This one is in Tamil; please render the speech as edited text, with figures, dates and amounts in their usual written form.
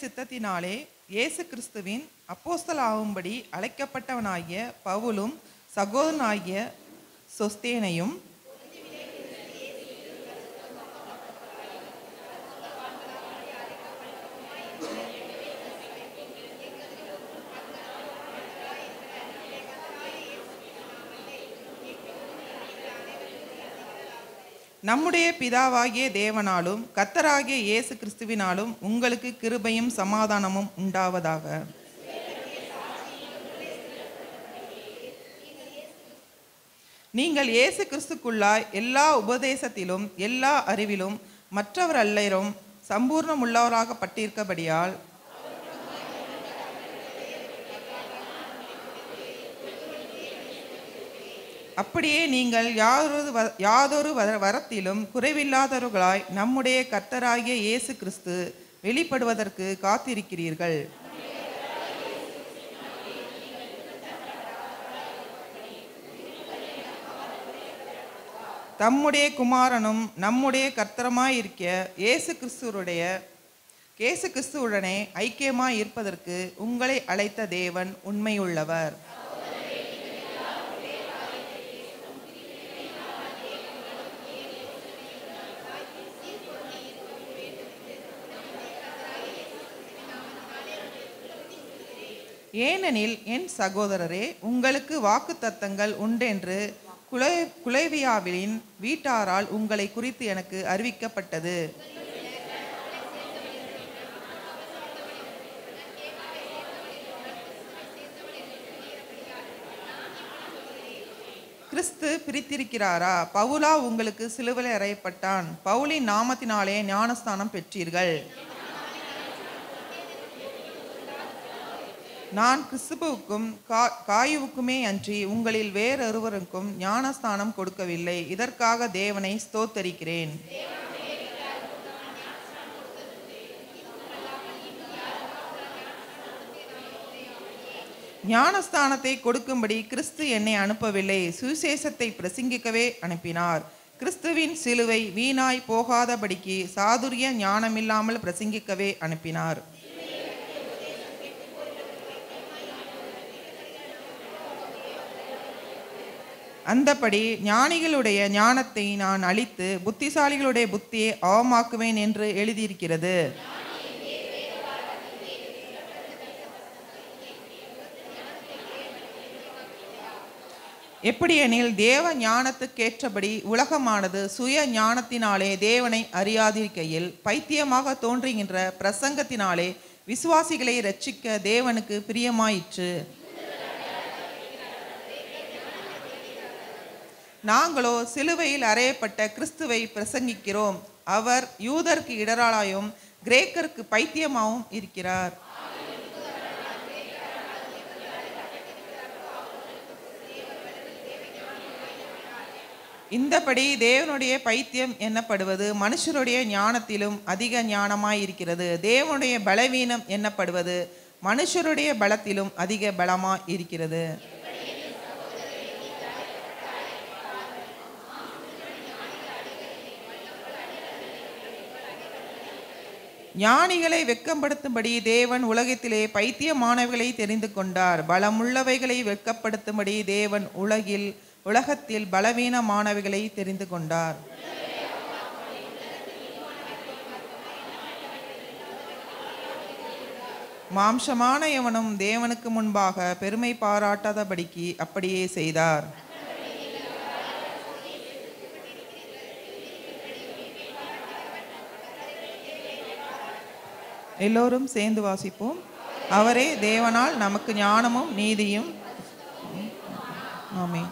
சித்தத்தினாலே இயேசு கிறிஸ்துவின் அப்போஸ்தலனாகும்படி அழைக்கப்பட்டவனாகிய பவுலும் சகோதரனாகிய சொஸ்தேனையும் நம்முடைய பிதாவாகிய தேவனாலும் கர்த்தராகிய இயேசு கிறிஸ்துவினாலும் உங்களுக்கு கிருபையும் சமாதானமும் உண்டாவதாக. நீங்கள் இயேசு கிறிஸ்துக்குள்ளாய் எல்லா உபதேசத்திலும் எல்லா அறிவிலும் மற்றவர் எல்லாரும் சம்பூர்ணமுள்ளவராகப்பட்டிருக்கபடியால் அப்படியே நீங்கள் யாதொரு வரத்திலும் குறைவில்லாதவர்களாய் நம்முடைய கர்த்தராகிய இயேசு கிறிஸ்து வெளிப்படுவதற்கு காத்திருக்கிறீர்கள். தம்முடைய குமாரனும் நம்முடைய கர்த்தருமாயிருக்க இயேசு கிறிஸ்துவுடனே ஐக்கியமாய் இருப்பதற்கு உங்களை அழைத்த தேவன் உண்மையுள்ளவர். ஏனெனில் என் சகோதரரே, உங்களுக்கு வாக்குத்தத்தங்கள் உண்டென்று குலேவியாவின் வீட்டாரால் உங்களை குறித்து எனக்கு அறிவிக்கப்பட்டது. கிறிஸ்து பிரித்திருக்கிறாரா? பவுலா உங்களுக்கு சிலுவையில் அறையப்பட்டான். பவுலின் நாமத்தினாலே ஞானஸ்தானம் பெற்றீர்கள். நான் கிறிஸ்துவுக்கும் காயுவுக்குமே அன்றி உங்களில் வேறொருவருக்கும் ஞானஸ்தானம் கொடுக்கவில்லை. இதற்காக தேவனை ஸ்தோத்தரிக்கிறேன். ஞானஸ்தானத்தை கொடுக்கும்படி கிறிஸ்து என்னை அனுப்பவில்லை, சுவிசேஷத்தை பிரசங்கிக்கவே அனுப்பினார். கிறிஸ்துவின் சிலுவை வீணாய் போகாதபடிக்கு சாதுரிய ஞானமில்லாமல் பிரசங்கிக்கவே அனுப்பினார். அந்தபடி ஞானிகளுடைய ஞானத்தை நான் அழித்து புத்திசாலிகளுடைய புத்தியை அவமாக்குவேன் என்று எழுதியிருக்கிறது. எப்படியெனில் தேவ ஞானத்துக்கேற்றபடி உலகமானது சுய ஞானத்தினாலே தேவனை அறியாதிருக்கையில் பைத்தியமாக தோன்றுகின்ற பிரசங்கத்தினாலே விசுவாசிகளை இரட்சிக்க தேவனுக்கு பிரியமாயிற்று. நாங்களோ சிலுவையில் அறையப்பட்ட கிறிஸ்துவை பிரசங்கிக்கிறோம். அவர் யூதருக்கு இடராளாயும் கிரேக்கருக்கு பைத்தியமாகவும் இருக்கிறார். இந்தபடி தேவனுடைய பைத்தியம் என்னப்படுவது மனுஷருடைய ஞானத்திலும் அதிக ஞானமாயிருக்கிறது. தேவனுடைய பலவீனம் என்னப்படுவது மனுஷருடைய பலத்திலும் அதிக பலமாய் இருக்கிறது. ஞானிகளை வெட்கப்படுத்தும்படி தேவன் உலகத்திலே பைத்தியமானவைகளை தெரிந்து கொண்டார். பலமுள்ளவைகளை வெட்கப்படுத்தும்படி தேவன் உலகத்தில் பலவீனமானவைகளை தெரிந்து கொண்டார். மாம்சமான எவனும் தேவனுக்கு முன்பாக பெருமை பாராட்டாதபடிக்கு அப்படியே செய்தார். எல்லோரும் சேர்ந்து வாசிப்போம். அவரே தேவனால் நமக்கு ஞானமும் நீதியும். ஆமென்.